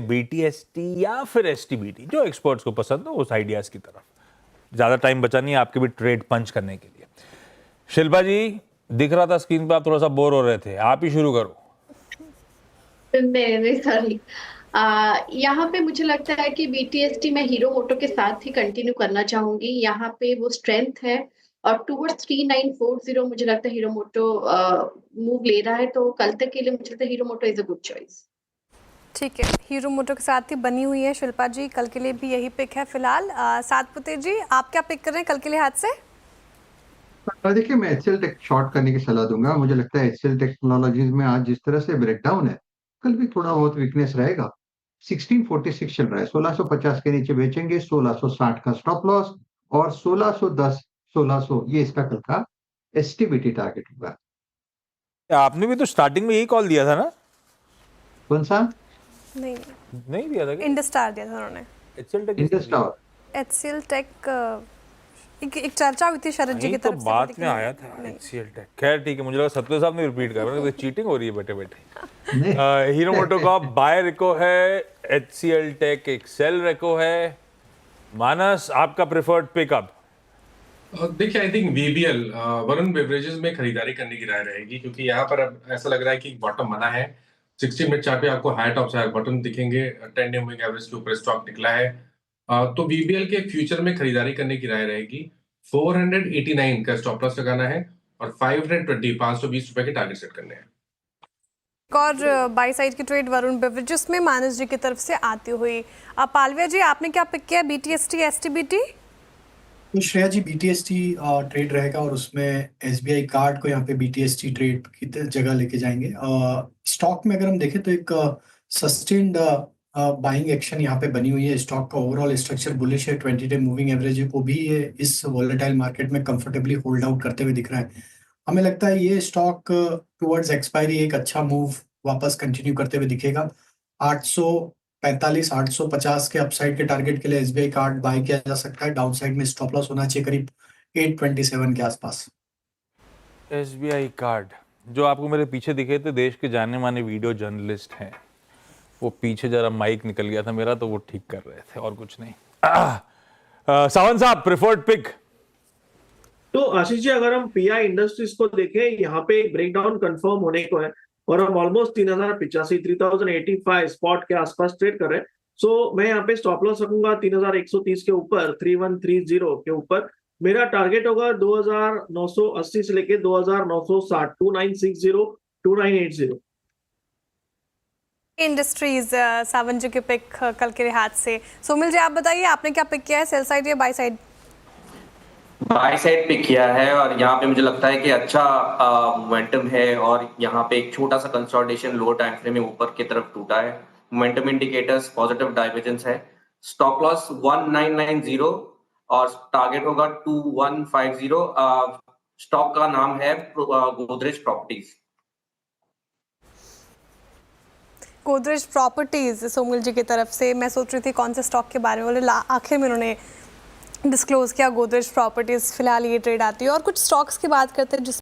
BTST या फिर STBT, जो एक्सपर्ट्स को पसंद हो उस आइडियाज की तरफ। ज्यादा टाइम बचा नहीं है आपके भी ट्रेड पंच करने के लिए। शिल्पा जी, दिख रहा था स्क्रीन पे आप थोड़ा सा बोर हो रहे थे, आप ही शुरू करो। नहीं सॉरी। यहाँ पे मुझे लगता है कि BTST मैं हीरो मोटो के साथ ही कंटिन्यू करना चाहूंगी। यहाँ पे वो स्ट्रेंथ है और टूवर्ड्स 3940 मुझे लगता है हीरो मोटो मूव ले रहा है, तो कल तक के लिए मुझे लगता है Hero Moto is a good choice. ठीक है, हीरो मोटो के साथ ही बनी हुई है शिल्पा जी, कल के लिए भी यही पिक है फिलहाल। सातपुते जी, आप क्या पिक कर रहे हैं कल के लिए हाथ से? देखिए, मैं HCL टेक शॉर्ट करने की सलाह दूंगा। मुझे लगता है HCL टेक्नोलॉजीज में आज जिस तरह से ब्रेकडाउन है, कल भी थोड़ा बहुत वीकनेस रहेगा। 1646 चल रहा है, 1650 के नीचे बेचेंगे, 1660 का स्टॉप लॉस और 1610 1600 ये इसका कल का STBT टारगेट होगा। आपने भी तो स्टार्टिंग में यही कॉल दिया था ना? कौन सा? नहीं, नहीं दिया था क्या? इंडस्टार दिया था उन्होंने। HCL टेक इंडस्टार HCL टेक एक चर्चा हुई थी शरद जी की तो तरफ से, बाद लेकिन में आया था HCL टेक। खैर ठीक है, मुझे लगा सत्य साहब ने रिपीट कर रहे हैं, चीटिंग हो रही है बैठे बैठे। नहीं। हीरो मोटो का बाय रेको है, HCL टेक एक सेल रेको है। मानस, आपका प्रेफर्ड पिकअप? देखिए, I think VBL Varun beverages में खरीदारी करने की राय रहेगी, क्योंकि यहाँ पर अब ऐसा लग रहा है कि बॉटम बना है। 60 मिनट चार्ट पे आपको हाई टॉप से हाई बॉटम दिखेंगे। 10 डे मूविंग एवरेज के ऊपर स्टॉक निकला है। तो VBL के फ्यूचर में खरीदारी करने की राय रहेगी। 489 का स्टॉप लॉस लगाना है और 520 रुपए के टारगेट सेट करने हैं। एक और बाई साइड की ट्रेड वरुण बेवरेजेस में मानस जी की तरफ से आती हुई। पालविया जी, आपने क्या पिक किया? BTST STBT? तो श्रेया जी, BTST ट्रेड रहेगा और उसमें SBI कार्ड को यहाँ पे BTST ट्रेड की जगह लेके जाएंगे। स्टॉक में अगर हम देखें तो एक सस्टेन्ड बाइंग एक्शन यहाँ पे बनी हुई है। स्टॉक का ओवरऑल स्ट्रक्चर बुलिश है। 20 डे मूविंग एवरेज को भी ये इस वॉलेटाइल मार्केट में कंफर्टेबली होल्ड आउट करते हुए दिख रहा है। हमें लगता है ये स्टॉक टुवर्ड्स एक्सपायरी एक अच्छा मूव वापस कंटिन्यू करते हुए दिखेगा। 845 850 के अपसाइड के टारगेट के लिए SBI कार्ड बाय किया जा सकता है। डाउन साइड में स्टॉप लॉस होना चाहिए करीब 827 के आसपास। SBI कार्ड, जो आपको मेरे पीछे दिखे थे, देश के जाने माने वीडियो जर्नलिस्ट हैं। वो पीछे जरा माइक निकल गया था मेरा, तो वो ठीक कर रहे थे और कुछ नहीं। सावंत साहब, प्रेफर्ड पिक? तो आशीष जी, अगर हम PI इंडस्ट्रीज को देखें, यहाँ पे एक ब्रेकडाउन कंफर्म होने को है और हम ऑलमोस्ट 3085 स्पॉट के आसपास ट्रेड कर रहे हैं। सो मैं यहाँ पे स्टॉप लॉस रखूंगा 3130 के ऊपर, 3130 के ऊपर। मेरा टारगेट होगा 2980 से लेके 2960, 2960, 2980। इंडस्ट्रीज सावन जी के पिक कल के हाथ से। सोमिल जी, आप बताइए, आपने क्या पिक किया है, सेल साइड या buy side? Buy side pick किया है और यहाँ पे मुझे लगता है कि अच्छा मोमेंटम है और यहाँ पे एक छोटा सा कंसोलिडेशन लोअर टाइम फ्रेम में ऊपर की तरफ टूटा है। मोमेंटम इंडिकेटर्स पॉजिटिव डाइवर्जेंस है। स्टॉप लॉस 1990 और टारगेट होगा 2150। स्टॉक का नाम है गोदरेज प्रॉपर्टीज। गोदरेज प्रॉपर्टीज सोमिल जी की तरफ से। मैं सोच रही थी कौन से स्टॉक के बारे में, आखिर में उन्होंने डिस्क्लोज किया गोदरेज प्रॉपर्टीज। फिलहाल ये ट्रेड आती है और कुछ स्टॉक्स की बात करते हैं जिस